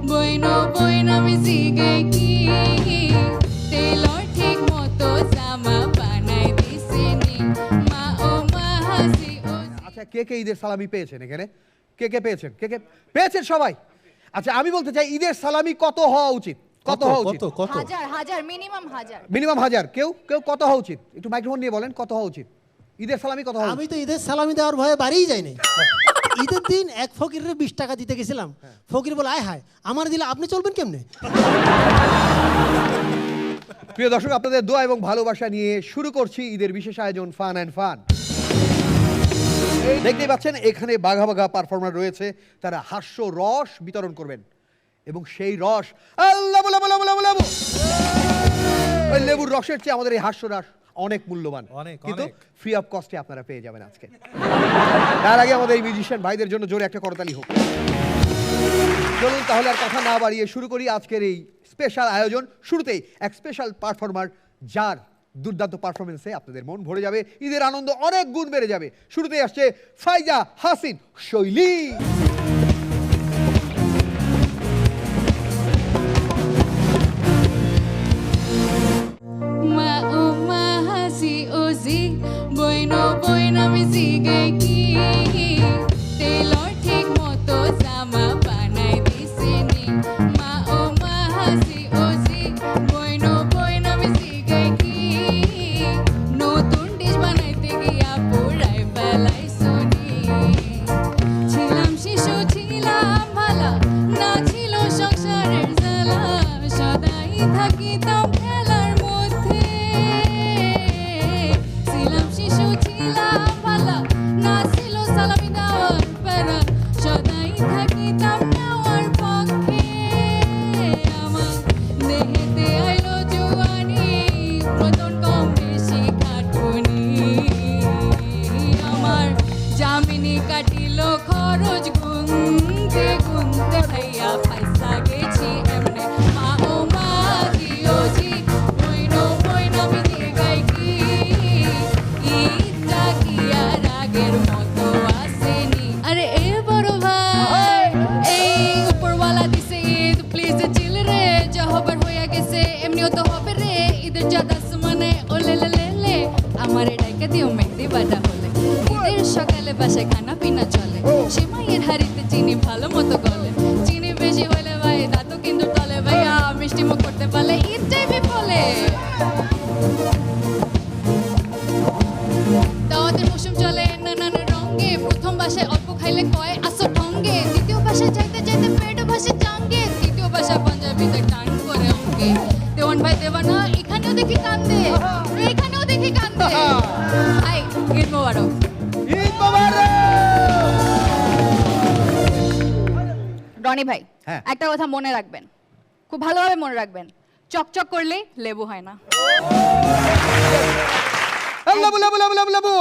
বইনো Bruyne মিজিগে কি Taylor ঠিক মতো জামা বানাই দিছেনি মা ও মা হাসি ও আচ্ছা কে কে ঈদের সালামি পেয়েছেন এখানে? কে কে পেয়েছেন? কে কে পেয়েছেন সবাই? আচ্ছা আমি বলতে চাই ঈদের সালামি কত হওয়া উচিত? কত হওয়া উচিত? কত হাজার হাজার মিনিমাম হাজার মিনিমাম 1000। কেউ কেউ কত হওয়া উচিত? একটু মাইক্রোফোন নিয়ে বলেন কত হওয়া উচিত? ঈদের সালামি কত হওয়া আমি উচিত? তো ঈদের সালামি দেওয়ার ভয়ে বাড়িই যাইনি। ঈদের দিন এক ফকিরের 20 টাকা দিতে গেছিলাম, ফকির বলে আয় হায় আমার দিলে আপনি চলবেন কেমনে? প্রিয় দর্শক আপনাদের দোয়া এবং ভালোবাসা নিয়ে শুরু করছি ঈদের বিশেষ আয়োজন ফান অ্যান্ড ফান। দেখতেই পাচ্ছেন এখানে বাঘা বাঘা পারফর্মার রয়েছে, তারা হাস্য রস বিতরণ করবেন এবং সেই রস লেবু লেবু লেবু লেবু লেবু ওই লেবুর রসের চেয়ে আমাদের এই হাস্য রস অনেক মূল্যবান, কিন্তু ফ্রি অফ কস্টে আপনারা পেয়ে যাবেন আজকে। তার আগে আমাদের এই মিউজিশিয়ান ভাইদের জন্য জোরে একটা করতালি হোক। চলুন তাহলে আর কথা না বাড়িয়ে শুরু করি আজকের এই স্পেশাল আয়োজন। শুরুতেই এক স্পেশাল পারফর্মার যার দুর্দান্ত পারফরমেন্সে আপনাদের মন ভরে যাবে, ঈদের আনন্দ অনেক গুণ বেড়ে যাবে। শুরুতেই আসছে ফাইজা হাসিন শৈলী। মা ও মা হাসি ও জি বইনো বইনা মিজিগে কি টেলর ঠিক মতো জামা বানাই দিছেনি মা ও মা হাসি ও জি বইনো বইনা মিজিগে কি নতুন ডিশ বানাইতে গিয়া পুরাই ফেলাইছনি ছিলাম শিশু ছিলাম ভালা না ছিল সংসারের জ্বালা সদাই থাকিতাম খেলার মধ্যে ছিলাম শিশু ছিলাম ভালা না ছিল সালামি দেওয়ার প্যারা সদাই থাকিতাম নেওয়ার পক্ষে আমার দেহেতে আইলো জোয়ানি প্রতন কম বেশি খাটুনি আমার জামিনী কাটিল খরচ গুনতে গুনতে ভাইয়া পয়সা গেছি এমনে মা ও মা জিও জি বইনো বইনা মিজি গাই কি ইটা কি আর আগের মতো আসেনি আরে এ বড় ভাই এই উপরওয়ালা দিছে ঈদ প্লিজ চিল রে যা হবার হয়ে গেছে এমনিও তো হবে রে ঈদের চাঁদ আসমানে ওলে লে লে লে আমারে ডাইকা দিও মেহেদি বাটা হলে ঈদের সকালে বাসায় খানা পিনা চলে সেমাইয়ের হাড়িতে চিনি ভালো মতো গলে চিনি বেশি হলে ভাই দাঁতও কিন্তু তলে ভাইয়া মিষ্টি মুখ করতে পারলে ঈদটাই বিফলে দাওয়াতের মৌসুম চলে নানান রঙে প্রথম বাসায় অল্প খাইলে কয় আসো ঠঙ্গে দ্বিতীয় বাসায় যাইতে যাইতে পেট ভাসে চাঙ্গে তৃতীয় বাসায় পাঞ্জাবিতে টান করে অঙ্গে দেওয়ান ভাই দেওয়ানা এখানেও দেখি কান্দে এখানেও দেখি কান্দে হাই ঈদ মোবারক ঈদ মোবারক। রনি ভাই হ্যাঁ। একটা কথা মনে রাখবেন, খুব ভালোভাবে মনে রাখবেন, চকচক করলেই লেবু হয় না। লেবু লেবু লেবু লেবু লেবু